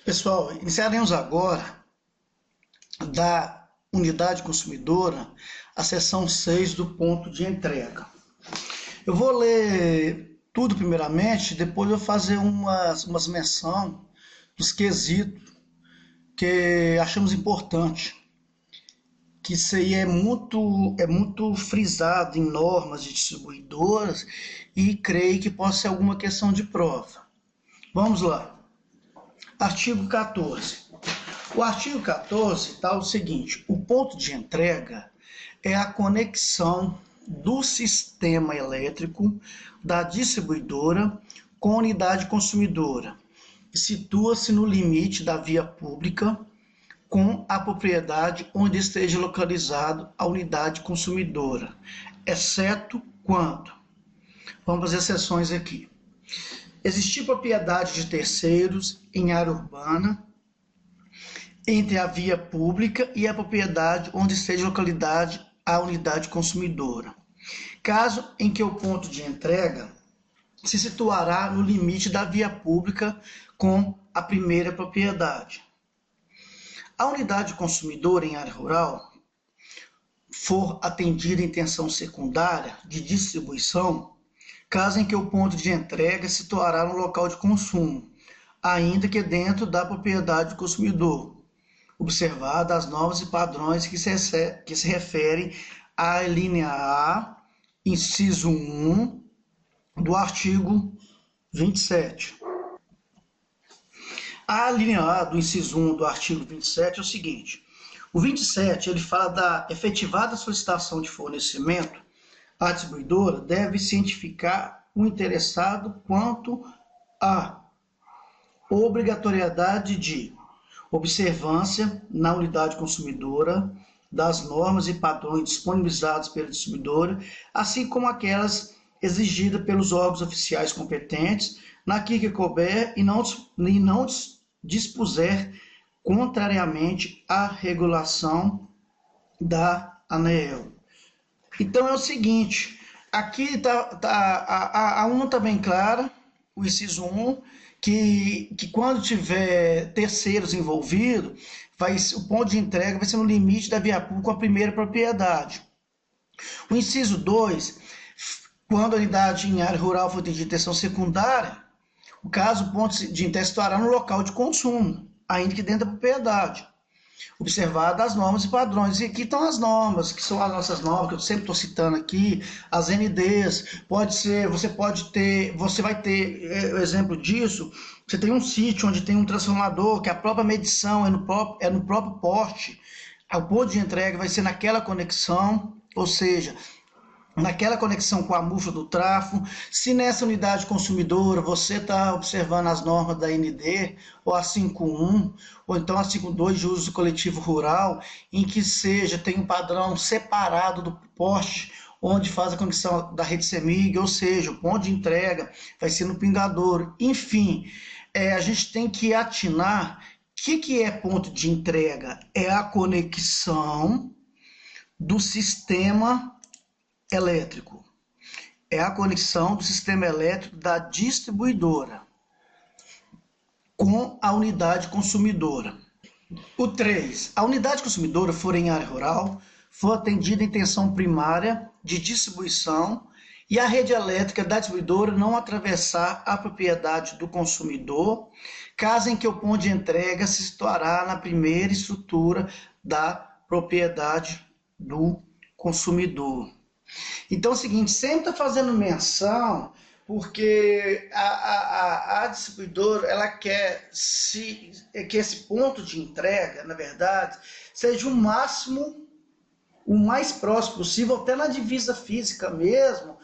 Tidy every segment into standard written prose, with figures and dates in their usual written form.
Pessoal, iniciaremos agora da unidade consumidora a seção 6 do ponto de entrega. Eu vou ler tudo primeiramente, depois eu vou fazer umas menção dos quesitos que achamos importante, que isso aí é muito frisado em normas de distribuidoras e creio que possa ser alguma questão de prova. Vamos lá. Artigo 14. O artigo 14 está o seguinte: o ponto de entrega é a conexão do sistema elétrico da distribuidora com a unidade consumidora. Situa-se no limite da via pública com a propriedade onde esteja localizado a unidade consumidora, exceto quando. Vamos fazer exceções aqui. Existir propriedade de terceiros em área urbana entre a via pública e a propriedade onde esteja localizada a unidade consumidora. Caso em que o ponto de entrega se situará no limite da via pública com a primeira propriedade. A unidade consumidora em área rural for atendida em intenção secundária de distribuição, caso em que o ponto de entrega se situará no local de consumo, ainda que dentro da propriedade do consumidor, observadas as normas e padrões que se referem à linha A, inciso 1, do artigo 27. A linha A do inciso 1 do artigo 27 é o seguinte: o 27 ele fala da efetivada solicitação de fornecimento. A distribuidora deve cientificar o interessado quanto à obrigatoriedade de observância na unidade consumidora das normas e padrões disponibilizados pela distribuidora, assim como aquelas exigidas pelos órgãos oficiais competentes, naquilo que couber e não dispuser contrariamente à regulação da ANEEL. Então é o seguinte, aqui a 1 está bem clara, o inciso 1, que quando tiver terceiros envolvidos, o ponto de entrega vai ser no limite da via pública com a primeira propriedade. O inciso 2, quando a unidade em área rural for de intenção secundária, o caso o ponto de entrega estará no local de consumo, ainda que dentro da propriedade, observado as normas e padrões. E aqui estão as normas, que são as nossas normas, que eu sempre estou citando aqui, as NDs. Você vai ter o exemplo disso. Você tem um sítio onde tem um transformador, que a própria medição é no próprio poste. O ponto de entrega vai ser naquela conexão, ou seja, naquela conexão com a mufa do trafo. Se nessa unidade consumidora você está observando as normas da ND, ou a 5.1, ou então a 5.2 de uso coletivo rural, em que tem um padrão separado do poste, onde faz a conexão da rede CEMIG, ou seja, o ponto de entrega vai ser no pingadouro. Enfim, a gente tem que atinar. O que é ponto de entrega? É a conexão do sistema elétrico. É a conexão do sistema elétrico da distribuidora com a unidade consumidora. O 3. A unidade consumidora for em área rural, for atendida em intenção primária de distribuição e a rede elétrica da distribuidora não atravessar a propriedade do consumidor, caso em que o ponto de entrega se situará na primeira estrutura da propriedade do consumidor. Então é o seguinte, sempre está fazendo menção, porque a distribuidora ela quer que esse ponto de entrega, na verdade, seja o mais próximo possível, até na divisa física mesmo,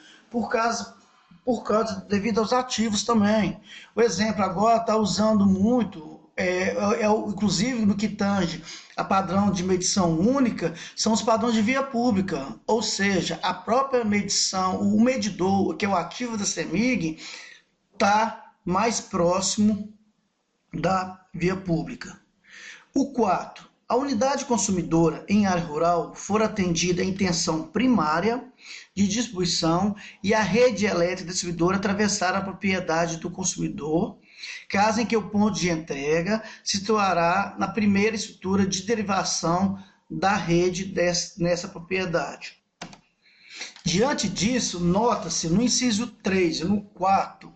devido aos ativos também. O exemplo agora está usando muito, inclusive no que tange a padrão de medição única, são os padrões de via pública, ou seja, a própria medição, o medidor, que é o ativo da CEMIG, está mais próximo da via pública. O 4. A unidade consumidora em área rural for atendida em intenção primária de distribuição e a rede elétrica distribuidora atravessar a propriedade do consumidor, caso em que o ponto de entrega se situará na primeira estrutura de derivação da rede nessa propriedade. Diante disso, nota-se no inciso 3 e no 4,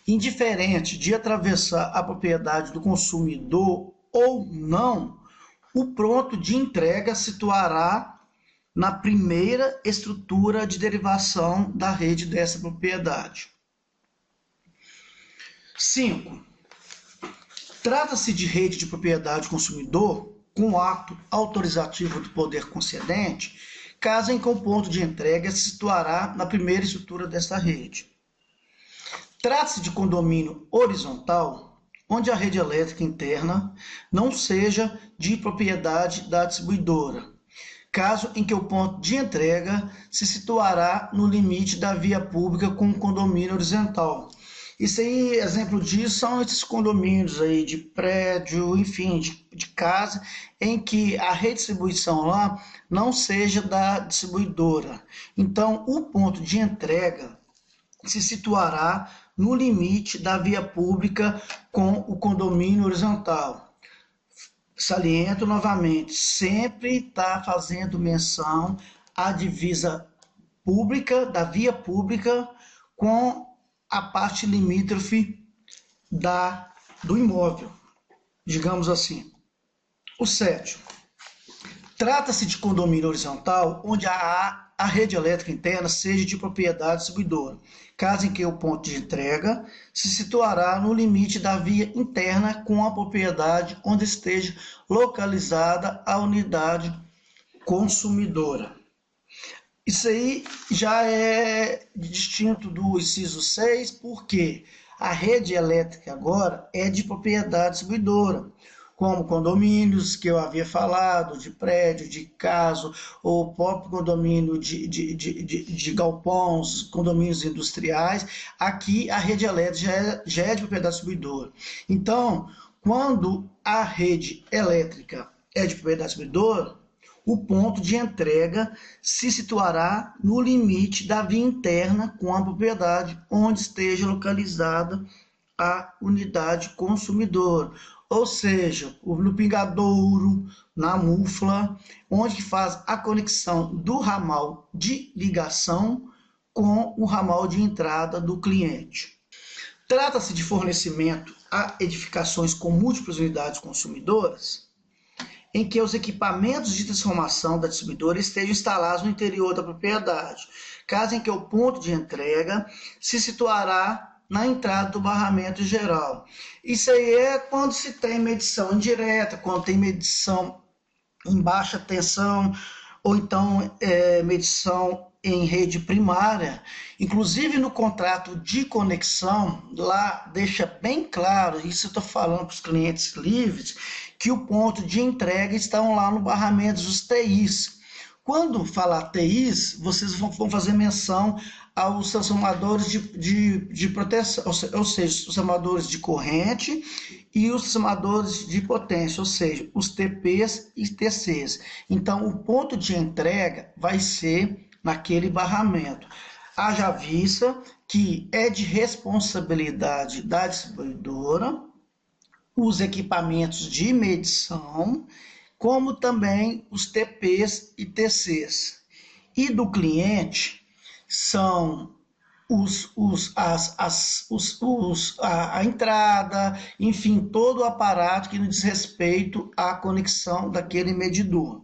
indiferente de atravessar a propriedade do consumidor ou não, o ponto de entrega situará na primeira estrutura de derivação da rede dessa propriedade. 5. Trata-se de rede de propriedade consumidor com ato autorizativo do poder concedente, caso em que o ponto de entrega se situará na primeira estrutura dessa rede. Trata-se de condomínio horizontal, onde a rede elétrica interna não seja de propriedade da distribuidora, caso em que o ponto de entrega se situará no limite da via pública com o condomínio horizontal. Isso aí, exemplo disso, são esses condomínios aí de prédio, enfim, de casa, em que a redistribuição lá não seja da distribuidora. Então, o ponto de entrega se situará no limite da via pública com o condomínio horizontal. Saliento novamente, sempre está fazendo menção à divisa pública, da via pública, com a parte limítrofe do imóvel, digamos assim. O 7. Trata-se de condomínio horizontal onde a rede elétrica interna seja de propriedade distribuidora, caso em que o ponto de entrega se situará no limite da via interna com a propriedade onde esteja localizada a unidade consumidora. Isso aí já é distinto do inciso 6, porque a rede elétrica agora é de propriedade distribuidora, como condomínios que eu havia falado, de prédio, de casa, ou próprio condomínio de galpões, condomínios industriais. Aqui a rede elétrica já é de propriedade distribuidora. Então, quando a rede elétrica é de propriedade distribuidora, o ponto de entrega se situará no limite da via interna com a propriedade onde esteja localizada a unidade consumidora, ou seja, no pingadouro, na mufla, onde faz a conexão do ramal de ligação com o ramal de entrada do cliente. Trata-se de fornecimento a edificações com múltiplas unidades consumidoras, em que os equipamentos de transformação da distribuidora estejam instalados no interior da propriedade, caso em que o ponto de entrega se situará na entrada do barramento geral. Isso aí é quando se tem medição indireta, quando tem medição em baixa tensão, ou então medição em rede primária. Inclusive no contrato de conexão, lá deixa bem claro, isso eu estou falando para os clientes livres, que o ponto de entrega estão lá no barramento dos TIs. Quando falar TIs, vocês vão fazer menção aos transformadores de proteção, ou seja, os transformadores de corrente e os transformadores de potência, ou seja, os TPs e TCs. Então, o ponto de entrega vai ser naquele barramento. Haja vista que é de responsabilidade da distribuidora os equipamentos de medição, como também os TPs e TCs. E do cliente são a entrada, enfim, todo o aparato que diz respeito à conexão daquele medidor.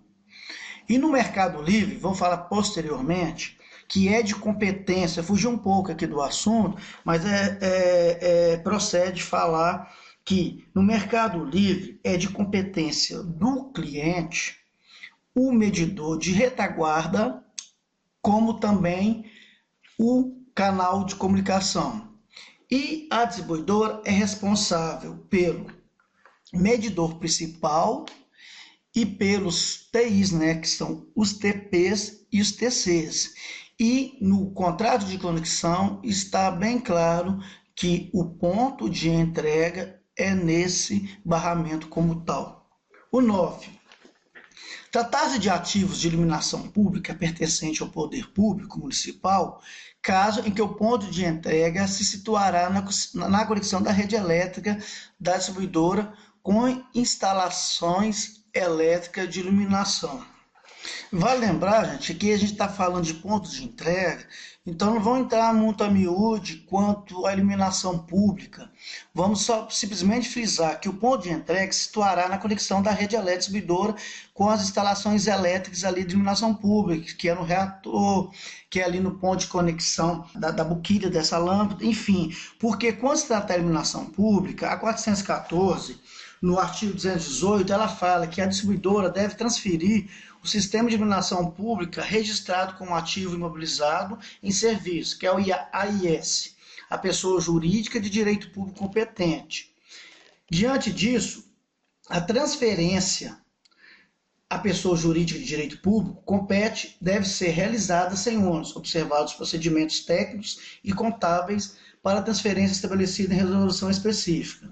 E no Mercado Livre, vou falar posteriormente, que é de competência, fugi um pouco aqui do assunto, mas procede falar que no Mercado Livre é de competência do cliente o medidor de retaguarda, como também o canal de comunicação. E a distribuidora é responsável pelo medidor principal e pelos TIs, né, que são os TPs e os TCs. E no contrato de conexão está bem claro que o ponto de entrega é nesse barramento como tal. O 9. Tratar-se de ativos de iluminação pública pertencente ao poder público municipal, caso em que o ponto de entrega se situará na conexão da rede elétrica da distribuidora com instalações elétricas de iluminação. Vale lembrar, gente, que a gente está falando de pontos de entrega, então não vão entrar muito a miúde quanto à iluminação pública. Vamos só simplesmente frisar que o ponto de entrega se situará na conexão da rede elétrica distribuidora com as instalações elétricas ali de iluminação pública, que é no reator, que é ali no ponto de conexão da boquilha dessa lâmpada, enfim. Porque quando se trata da iluminação pública, a 414, no artigo 218, ela fala que a distribuidora deve transferir o sistema de iluminação pública registrado como ativo imobilizado em serviço, que é o AIS, a pessoa jurídica de direito público competente. Diante disso, a transferência à pessoa jurídica de direito público deve ser realizada sem ônus, observados os procedimentos técnicos e contábeis para a transferência estabelecida em resolução específica.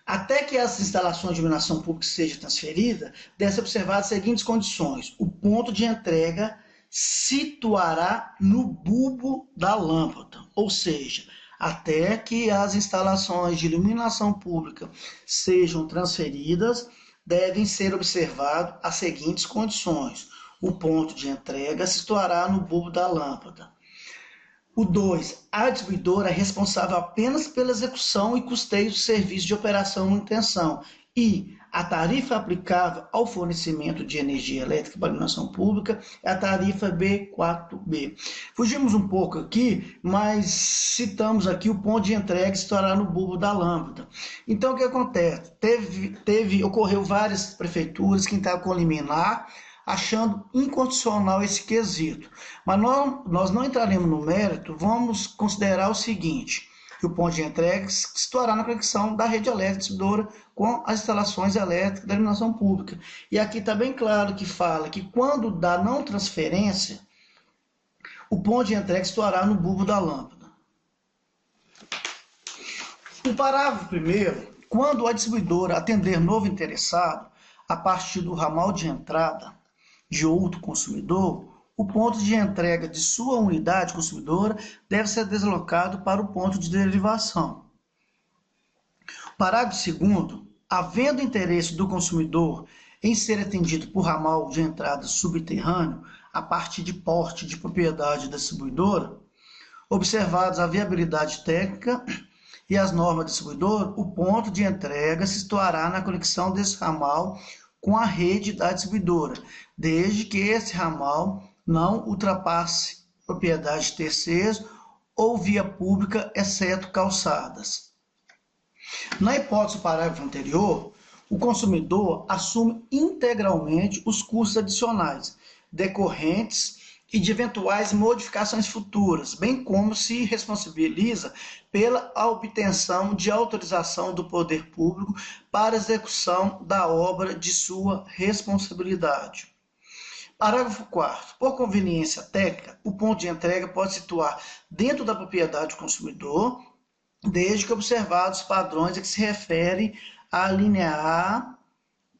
Até que as instalações de iluminação pública sejam transferidas, deve ser observar as seguintes condições. O ponto de entrega situará no bulbo da lâmpada, ou seja, até que as instalações de iluminação pública sejam transferidas, devem ser observadas as seguintes condições. O ponto de entrega situará no bulbo da lâmpada. O 2. A distribuidora é responsável apenas pela execução e custeio do serviço de operação e manutenção. E a tarifa aplicável ao fornecimento de energia elétrica para a iluminação pública é a tarifa B4B. Fugimos um pouco aqui, mas citamos aqui o ponto de entrega que estará no bulbo da lâmpada. Então, o que acontece? Ocorreu várias prefeituras que entraram com liminar, achando inconstitucional esse quesito. Mas nós não entraremos no mérito, vamos considerar o seguinte, que o ponto de entrega se situará na conexão da rede elétrica distribuidora com as instalações elétricas da iluminação pública. E aqui está bem claro que fala que quando dá não transferência, o ponto de entrega se situará no bulbo da lâmpada. No parágrafo 1º, quando a distribuidora atender novo interessado, a partir do ramal de entrada de outro consumidor, o ponto de entrega de sua unidade consumidora deve ser deslocado para o ponto de derivação. Parágrafo 2º, havendo interesse do consumidor em ser atendido por ramal de entrada subterrâneo a partir de porte de propriedade da distribuidora, observados a viabilidade técnica e as normas do distribuidor, o ponto de entrega se situará na conexão desse ramal com a rede da distribuidora, desde que esse ramal não ultrapasse propriedade de terceiros ou via pública, exceto calçadas. Na hipótese do parágrafo anterior, o consumidor assume integralmente os custos adicionais decorrentes e de eventuais modificações futuras, bem como se responsabiliza pela obtenção de autorização do poder público para execução da obra de sua responsabilidade. Parágrafo 4º. Por conveniência técnica, o ponto de entrega pode situar dentro da propriedade do consumidor, desde que observados os padrões a que se refere à linha A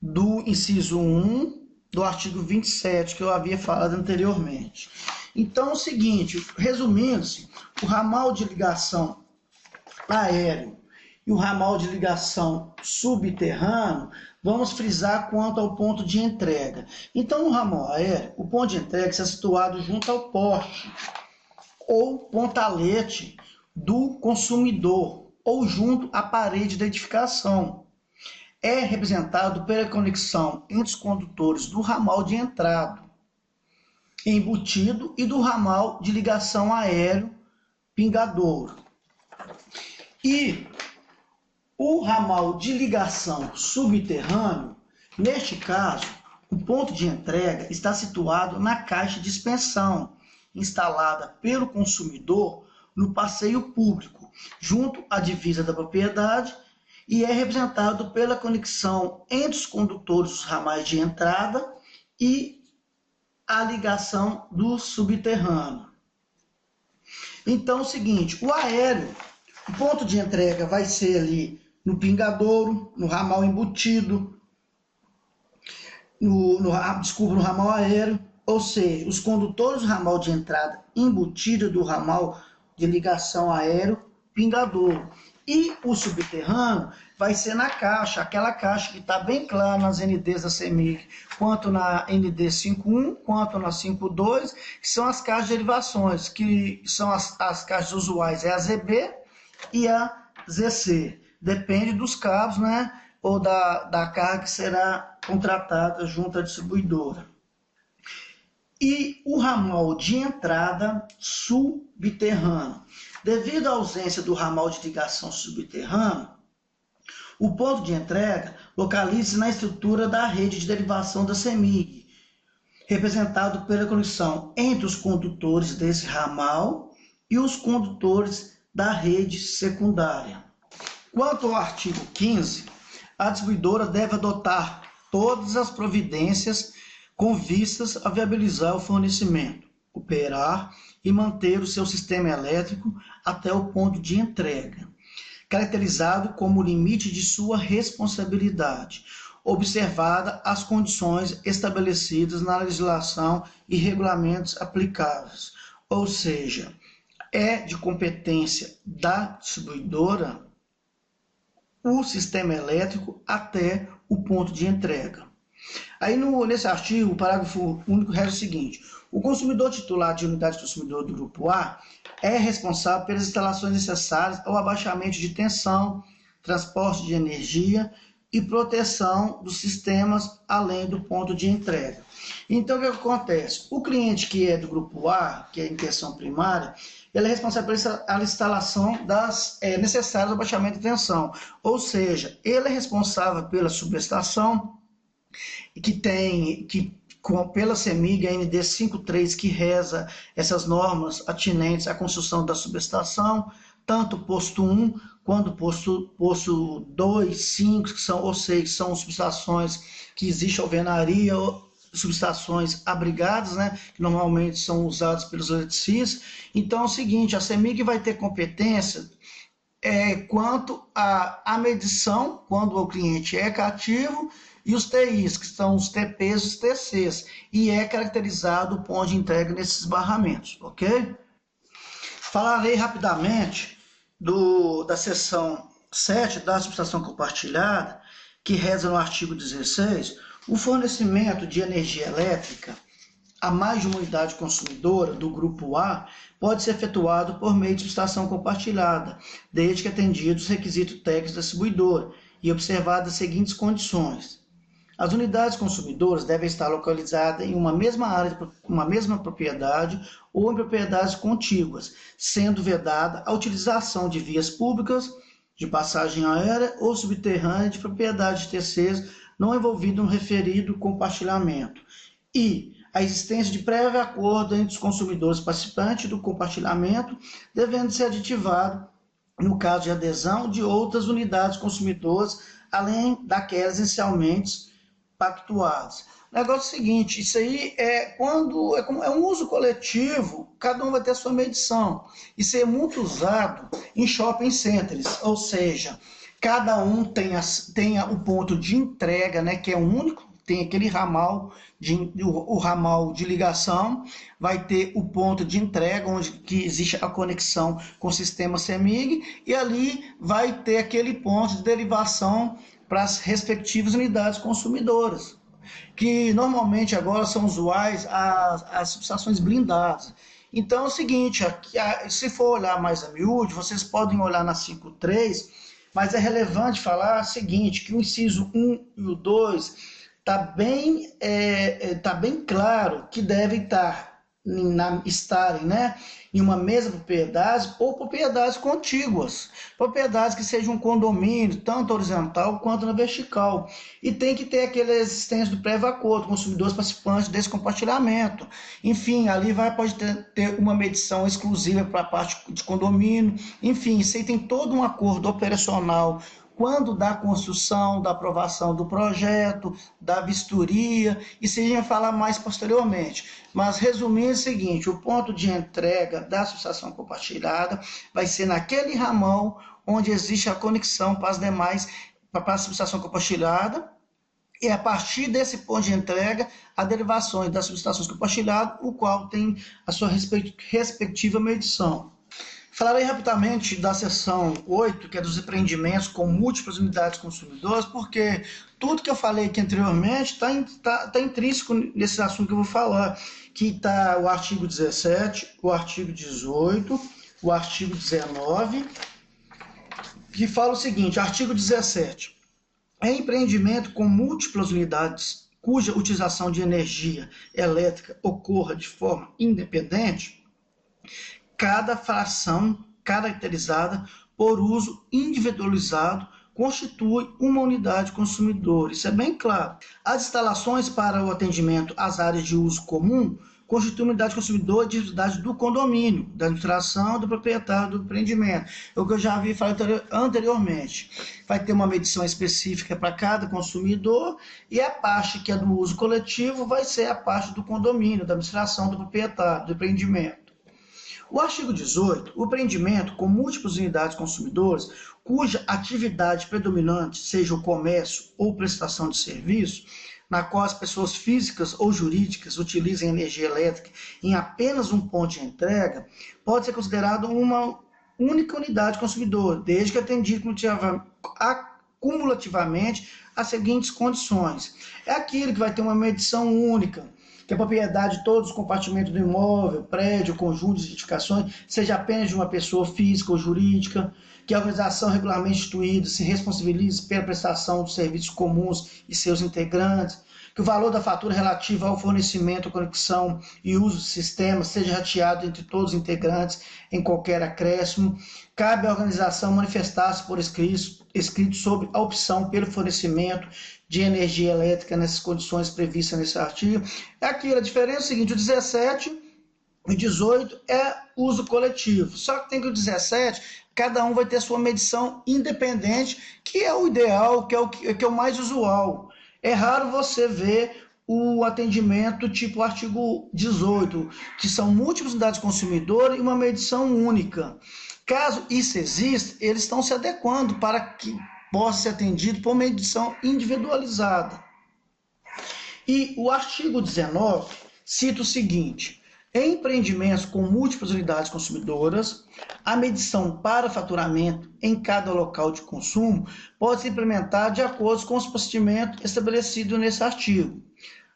do inciso 1 do artigo 27, que eu havia falado anteriormente. Então, é o seguinte, resumindo-se, o ramal de ligação aéreo e o ramal de ligação subterrâneo, vamos frisar quanto ao ponto de entrega. Então, no ramal aéreo, o ponto de entrega está situado junto ao poste ou pontalete do consumidor ou junto à parede da edificação. É representado pela conexão entre os condutores do ramal de entrada, embutido, e do ramal de ligação aéreo pingadouro. E o ramal de ligação subterrâneo, neste caso, o ponto de entrega está situado na caixa de expensão, instalada pelo consumidor no passeio público, junto à divisa da propriedade, e é representado pela conexão entre os condutores dos ramais de entrada e a ligação do subterrâneo. Então, é o seguinte, o aéreo, o ponto de entrega vai ser ali no pingadouro, no ramal embutido, no ramal aéreo, ou seja, os condutores do ramal de entrada embutido do ramal de ligação aéreo pingador. E o subterrâneo vai ser na caixa, aquela caixa que está bem clara nas NDs da CEMIG, quanto na ND 5.1, quanto na 5.2, que são as caixas de derivações, que são as caixas usuais, é a ZB e a ZC. Depende dos cabos, né, ou da carga que será contratada junto à distribuidora. E o ramal de entrada subterrâneo. Devido à ausência do ramal de ligação subterrâneo, o ponto de entrega localiza-se na estrutura da rede de derivação da CEMIG, representado pela conexão entre os condutores desse ramal e os condutores da rede secundária. Quanto ao artigo 15, a distribuidora deve adotar todas as providências com vistas a viabilizar o fornecimento, operar e manter o seu sistema elétrico até o ponto de entrega, caracterizado como limite de sua responsabilidade, observada as condições estabelecidas na legislação e regulamentos aplicáveis, ou seja, é de competência da distribuidora o sistema elétrico até o ponto de entrega. Aí nesse artigo, o parágrafo único reza o seguinte: o consumidor titular de unidade de consumidor do grupo A é responsável pelas instalações necessárias ao abaixamento de tensão, transporte de energia e proteção dos sistemas além do ponto de entrega. Então, o que acontece? O cliente que é do grupo A, que é a intenção primária, ele é responsável pela instalação das necessárias ao abaixamento de tensão, ou seja, ele é responsável pela subestação, pela CEMIG, a ND 5.3, que reza essas normas atinentes à construção da subestação, tanto posto 1 quanto posto 2, 5, ou seja, que são subestações que existe alvenaria, subestações abrigadas, né, que normalmente são usadas pelos eletricistas. Então é o seguinte, a CEMIG vai ter competência quanto à medição, quando o cliente é cativo, e os TIs, que são os TPs e os TCs, e é caracterizado o ponto de entrega nesses barramentos, ok? Falarei rapidamente da seção 7 da subestação compartilhada, que reza no artigo 16, o fornecimento de energia elétrica a mais de uma unidade consumidora do grupo A pode ser efetuado por meio de subestação compartilhada, desde que atendidos os requisitos técnicos da distribuidora e observadas as seguintes condições. As unidades consumidoras devem estar localizadas em uma mesma área, uma mesma propriedade ou em propriedades contíguas, sendo vedada a utilização de vias públicas, de passagem aérea ou subterrânea de propriedade de terceiros não envolvido no referido compartilhamento. E a existência de prévio acordo entre os consumidores participantes do compartilhamento, devendo ser aditivado, no caso de adesão, de outras unidades consumidoras, além daquelas inicialmente pactuadas. O negócio é o seguinte, isso aí é um uso coletivo, cada um vai ter a sua medição. Isso é muito usado em shopping centers, ou seja, cada um tem o ponto de entrega, né, que é único, tem aquele ramal, o ramal de ligação, vai ter o ponto de entrega, onde que existe a conexão com o sistema CEMIG, e ali vai ter aquele ponto de derivação para as respectivas unidades consumidoras, que normalmente agora são usuais as subestações blindadas. Então é o seguinte, se for olhar mais a miúde, vocês podem olhar na 5.3, mas é relevante falar o seguinte, que o inciso 1 e o 2 está bem claro que devem estarem, né, em uma mesma propriedade ou propriedades contíguas, propriedades que sejam um condomínio, tanto horizontal quanto na vertical, e tem que ter aquela existência do prévio acordo, consumidores participantes desse compartilhamento. Enfim, ali pode ter uma medição exclusiva para a parte de condomínio, enfim, isso aí tem todo um acordo operacional quando da construção, da aprovação do projeto, da vistoria, e se a gente vai falar mais posteriormente. Mas resumindo é o seguinte, o ponto de entrega da subestação compartilhada vai ser naquele ramão onde existe a conexão para as demais, para a subestação compartilhada, E a partir desse ponto de entrega, a derivações das subestações compartilhadas, o qual tem a sua respectiva medição. Falarei rapidamente da seção 8, que é dos empreendimentos com múltiplas unidades consumidoras, porque tudo que eu falei aqui anteriormente está intrínseco nesse assunto que eu vou falar, que está o artigo 17, o artigo 18, o artigo 19, que fala o seguinte, artigo 17, empreendimento com múltiplas unidades cuja utilização de energia elétrica ocorra de forma independente, cada fração caracterizada por uso individualizado constitui uma unidade consumidora. Isso é bem claro. As instalações para o atendimento às áreas de uso comum constituem uma unidade consumidora de atividade do condomínio, da administração, do proprietário do empreendimento. É o que eu já havia falado anteriormente. Vai ter uma medição específica para cada consumidor e a parte que é do uso coletivo vai ser a parte do condomínio, da administração, do proprietário do empreendimento. O artigo 18, o empreendimento com múltiplas unidades consumidoras, cuja atividade predominante seja o comércio ou prestação de serviço, na qual as pessoas físicas ou jurídicas utilizem energia elétrica em apenas um ponto de entrega, pode ser considerado uma única unidade consumidora, desde que atendido cumulativamente as seguintes condições. É aquilo que vai ter uma medição única, que a propriedade de todos os compartimentos do imóvel, prédio, conjunto de edificações, seja apenas de uma pessoa física ou jurídica, que a organização regularmente instituída se responsabilize pela prestação de serviços comuns e seus integrantes, que o valor da fatura relativa ao fornecimento, conexão e uso do sistema seja rateado entre todos os integrantes em qualquer acréscimo. Cabe à organização manifestar-se por escrito sobre a opção pelo fornecimento de energia elétrica nessas condições previstas nesse artigo. É aquilo, a diferença é o seguinte, o 17 e o 18 é uso coletivo, só que tem que o 17, cada um vai ter sua medição independente, que é o ideal, que é o mais usual. É raro você ver o atendimento tipo artigo 18, que são múltiplas unidades consumidoras e uma medição única. Caso isso exista, eles estão se adequando para que possa ser atendido por medição individualizada. E o artigo 19 cita o seguinte, em empreendimentos com múltiplas unidades consumidoras, a medição para faturamento em cada local de consumo pode ser implementada de acordo com os procedimentos estabelecidos nesse artigo.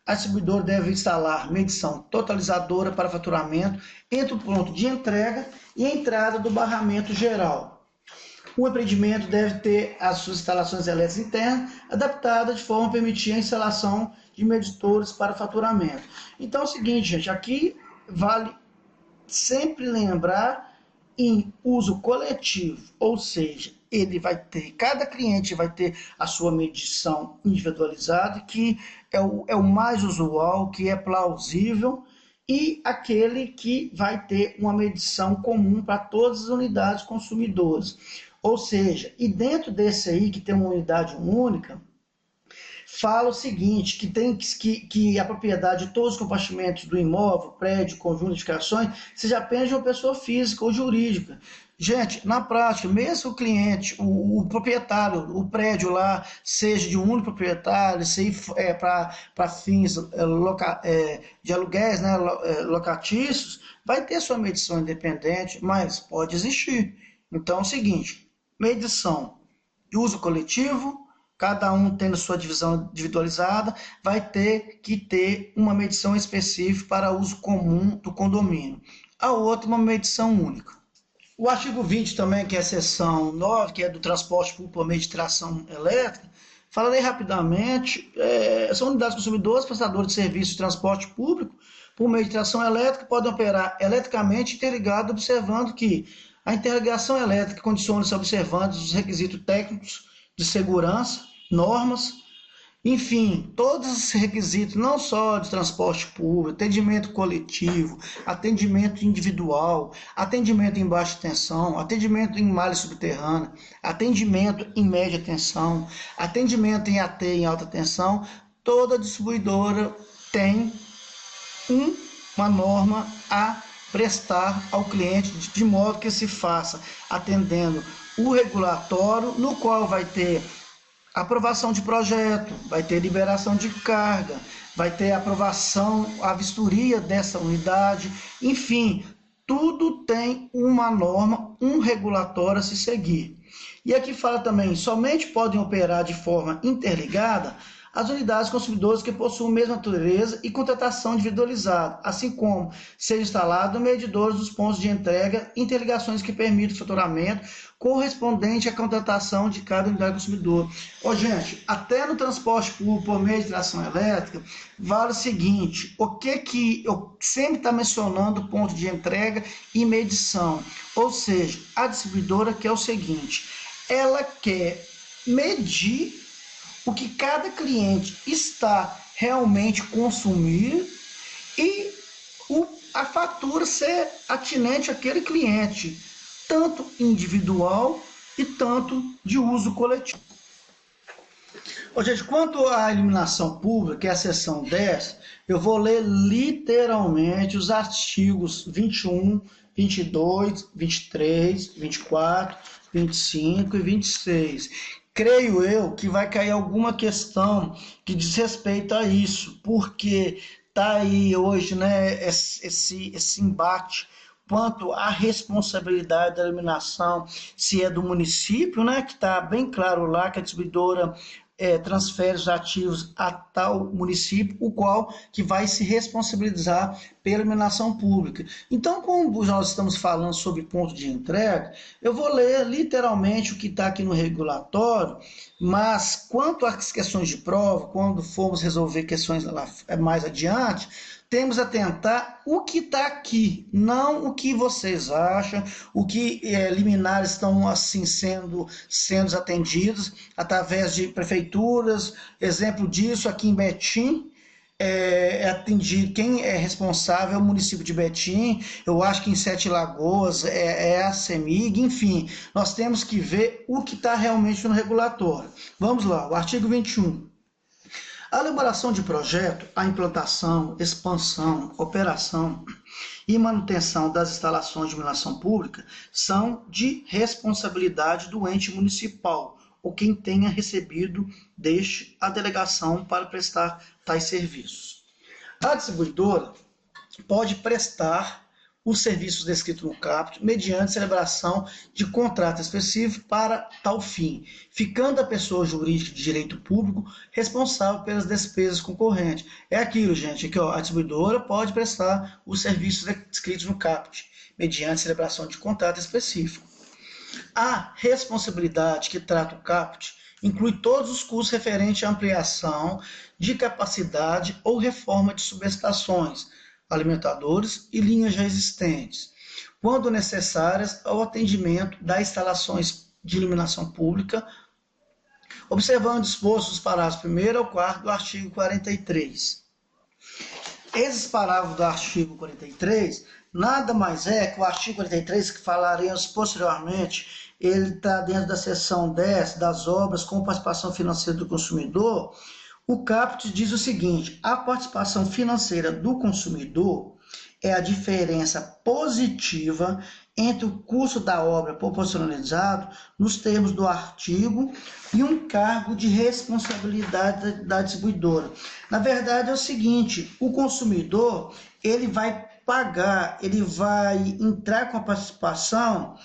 A distribuidora deve instalar medição totalizadora para faturamento entre o ponto de entrega e a entrada do barramento geral. O empreendimento deve ter as suas instalações elétricas internas adaptadas de forma a permitir a instalação de medidores para faturamento. Então é o seguinte, gente, aqui vale sempre lembrar em uso coletivo, ou seja, cada cliente vai ter a sua medição individualizada, que é o mais usual, que é plausível, e aquele que vai ter uma medição comum para todas as unidades consumidoras. Ou seja, e dentro desse aí, que tem uma unidade única, fala o seguinte, que a propriedade de todos os compartimentos do imóvel, prédio, conjunto de edificações, seja apenas de uma pessoa física ou jurídica. Gente, na prática, mesmo o cliente, o proprietário, o prédio lá, seja de um único proprietário, se para fins de aluguéis, né, locatícios, vai ter sua medição independente, mas pode existir. Então é o seguinte, medição de uso coletivo, cada um tendo sua divisão individualizada, vai ter que ter uma medição específica para uso comum do condomínio. A outra, uma medição única. O artigo 20 também, que é a seção 9, que é do transporte público por meio de tração elétrica, falarei rapidamente, são unidades consumidoras, prestadores de serviços de transporte público por meio de tração elétrica, podem operar eletricamente interligados, observando que a interligação elétrica condiciona-se observando os requisitos técnicos de segurança, normas, enfim, todos os requisitos, não só de transporte público, atendimento coletivo, atendimento individual, atendimento em baixa tensão, atendimento em malha subterrânea, atendimento em média tensão, atendimento em AT em alta tensão, toda distribuidora tem uma norma a prestar ao cliente, de modo que se faça atendendo o regulatório, no qual vai ter aprovação de projeto, vai ter liberação de carga, vai ter aprovação, a vistoria dessa unidade, enfim, tudo tem uma norma, um regulatório a se seguir. E aqui fala também, somente podem operar de forma interligada as unidades consumidoras que possuem a mesma natureza e contratação individualizada, assim como ser instalado medidores dos pontos de entrega, interligações que permitem o faturamento correspondente à contratação de cada unidade consumidora. Gente, até no transporte público por meio de tração elétrica, vale o seguinte, o que eu sempre está mencionando ponto de entrega e medição, ou seja, a distribuidora quer o seguinte, ela quer medir o que cada cliente está realmente consumindo e a fatura ser atinente àquele cliente, tanto individual e tanto de uso coletivo. Gente, quanto à iluminação pública, que é a seção 10, eu vou ler literalmente os artigos 21, 22, 23, 24, 25 e 26. Creio eu que vai cair alguma questão que diz respeito a isso, porque está aí hoje, né, esse embate quanto à responsabilidade da iluminação, se é do município, né, que está bem claro lá que a distribuidora transfere os ativos a tal município, o qual que vai se responsabilizar pela iluminação pública. Então, como nós estamos falando sobre ponto de entrega, eu vou ler literalmente o que está aqui no regulatório, mas quanto às questões de prova, quando formos resolver questões lá mais adiante, temos a tentar o que está aqui, não o que vocês acham, o que liminares estão assim sendo atendidos através de prefeituras. Exemplo disso, aqui em Betim, atendido, quem é responsável é o município de Betim, eu acho que em Sete Lagoas é a CEMIG, enfim, nós temos que ver o que está realmente no regulatório. Vamos lá, o artigo 21. A elaboração de projeto, a implantação, expansão, operação e manutenção das instalações de iluminação pública são de responsabilidade do ente municipal ou quem tenha recebido deste a delegação para prestar tais serviços. A distribuidora pode prestar os serviços descritos no caput mediante celebração de contrato específico para tal fim, ficando a pessoa jurídica de direito público responsável pelas despesas concorrentes. É aquilo, gente, que a distribuidora pode prestar os serviços descritos no caput mediante celebração de contrato específico. A responsabilidade que trata o caput inclui todos os custos referentes à ampliação de capacidade ou reforma de subestações, alimentadores e linhas já existentes, quando necessárias ao atendimento das instalações de iluminação pública, observando dispostos os parágrafos 1º ao 4º do artigo 43. Esses parágrafos do artigo 43 nada mais é que o artigo 43, que falaremos posteriormente, ele está dentro da seção 10 das obras com participação financeira do consumidor. O caput diz o seguinte: a participação financeira do consumidor é a diferença positiva entre o custo da obra proporcionalizado nos termos do artigo e um cargo de responsabilidade da distribuidora. Na verdade é o seguinte, o consumidor ele vai pagar, ele vai entrar com a participação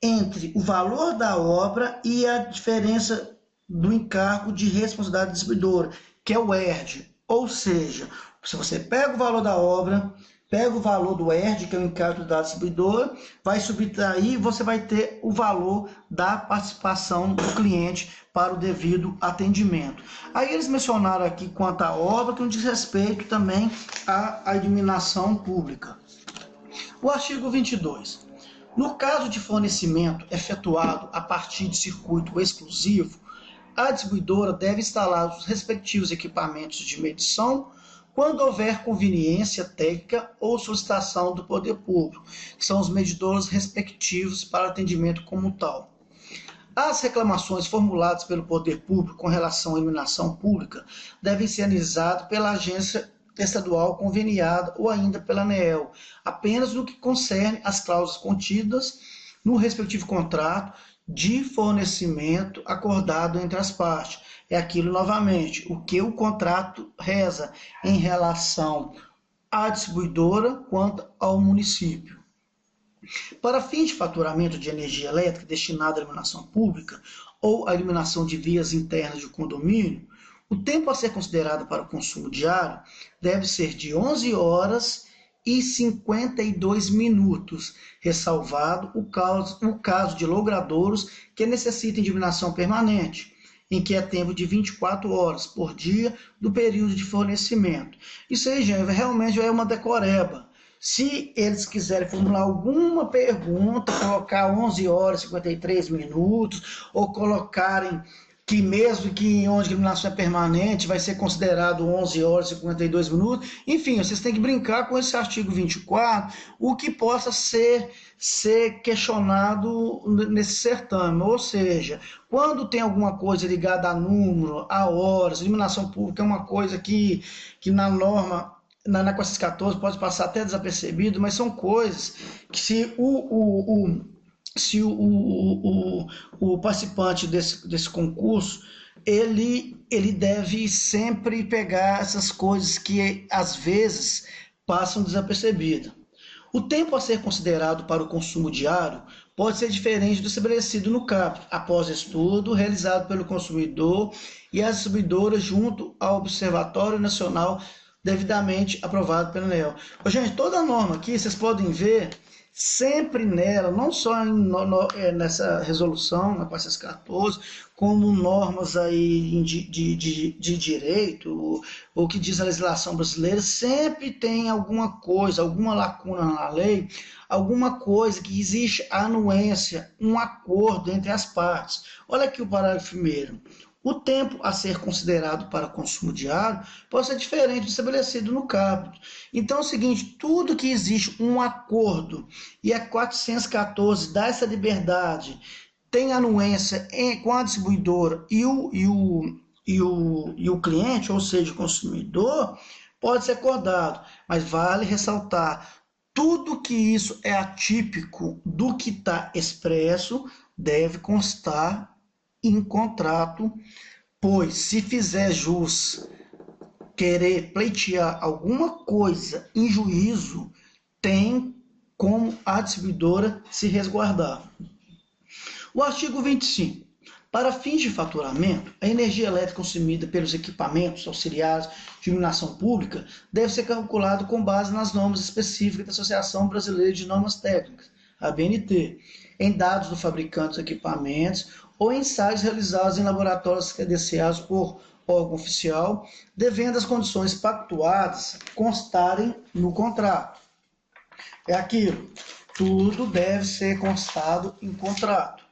entre o valor da obra e a diferença do encargo de responsabilidade distribuidora, que é o ERD. Ou seja, se você pega o valor da obra, pega o valor do ERD, que é o encargo da distribuidora, vai subtrair e você vai ter o valor da participação do cliente para o devido atendimento. Aí eles mencionaram aqui quanto à obra, que não diz respeito também à iluminação pública. O artigo 22. No caso de fornecimento efetuado a partir de circuito exclusivo, a distribuidora deve instalar os respectivos equipamentos de medição quando houver conveniência técnica ou solicitação do poder público, que são os medidores respectivos para atendimento como tal. As reclamações formuladas pelo poder público com relação à iluminação pública devem ser analisadas pela agência estadual conveniada ou ainda pela ANEEL, apenas no que concerne às cláusulas contidas no respectivo contrato de fornecimento acordado entre as partes. É aquilo novamente, o que o contrato reza em relação à distribuidora quanto ao município. Para fins de faturamento de energia elétrica destinada à iluminação pública ou à iluminação de vias internas de condomínio, o tempo a ser considerado para o consumo diário deve ser de 11 horas e 52 minutos, ressalvado o caso de logradouros que necessitem de iluminação permanente, em que é tempo de 24 horas por dia do período de fornecimento. Isso aí, gente, realmente é uma decoreba. Se eles quiserem formular alguma pergunta, colocar 11 horas e 53 minutos, ou colocarem que mesmo que onde a iluminação é permanente, vai ser considerado 11 horas e 52 minutos. Enfim, vocês têm que brincar com esse artigo 24, o que possa ser questionado nesse certame. Ou seja, quando tem alguma coisa ligada a número, a horas, iluminação pública é uma coisa que na norma, na 414 pode passar até desapercebido, mas são coisas que se o participante desse concurso, ele deve sempre pegar essas coisas que às vezes passam desapercebidas. O tempo a ser considerado para o consumo diário pode ser diferente do estabelecido no caput, após estudo realizado pelo consumidor e as distribuidoras junto ao Observatório Nacional devidamente aprovado pela ANEEL. Gente, toda a norma aqui, vocês podem ver, sempre nela, não só nessa resolução, na 414, como normas aí de direito, ou que diz a legislação brasileira, sempre tem alguma coisa, alguma lacuna na lei, alguma coisa que existe anuência, um acordo entre as partes. Olha aqui o parágrafo 1º. O tempo a ser considerado para consumo diário pode ser diferente do estabelecido no caput. Então é o seguinte, tudo que existe um acordo e a 414 dá essa liberdade, tem anuência com a distribuidora e o cliente, ou seja, o consumidor, pode ser acordado. Mas vale ressaltar, tudo que isso é atípico do que está expresso deve constar em contrato, pois se fizer jus querer pleitear alguma coisa em juízo, tem como a distribuidora se resguardar. O artigo 25. Para fins de faturamento, a energia elétrica consumida pelos equipamentos auxiliares de iluminação pública deve ser calculada com base nas normas específicas da Associação Brasileira de Normas Técnicas, a ABNT, em dados do fabricante dos equipamentos ou ensaios realizados em laboratórios credenciados por órgão oficial, devendo as condições pactuadas constarem no contrato. É aquilo, tudo deve ser constado em contrato.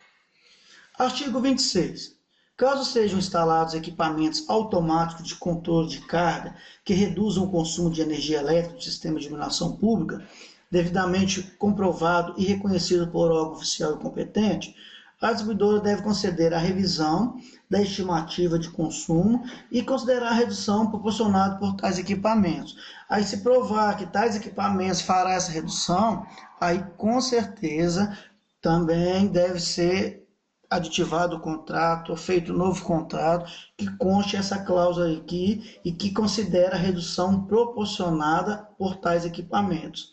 Artigo 26. Caso sejam instalados equipamentos automáticos de controle de carga que reduzam o consumo de energia elétrica do sistema de iluminação pública, devidamente comprovado e reconhecido por órgão oficial e competente, a distribuidora deve conceder a revisão da estimativa de consumo e considerar a redução proporcionada por tais equipamentos. Aí, se provar que tais equipamentos fará essa redução, aí com certeza também deve ser aditivado o contrato, ou feito um novo contrato, que conste essa cláusula aqui e que considera a redução proporcionada por tais equipamentos.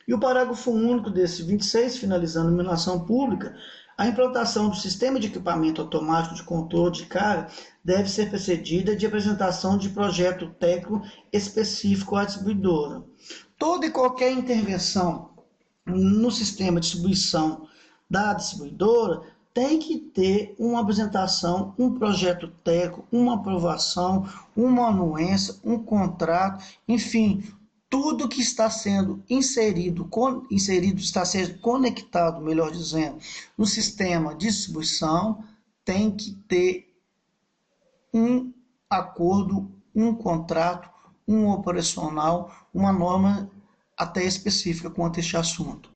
E o parágrafo único desse 26, finalizando a iluminação pública, a implantação do sistema de equipamento automático de controle de carga deve ser precedida de apresentação de projeto técnico específico à distribuidora. Toda e qualquer intervenção no sistema de distribuição da distribuidora tem que ter uma apresentação, um projeto técnico, uma aprovação, uma anuência, um contrato, enfim, tudo que está sendo inserido, está sendo conectado, melhor dizendo, no sistema de distribuição, tem que ter um acordo, um contrato, um operacional, uma norma até específica quanto a este assunto.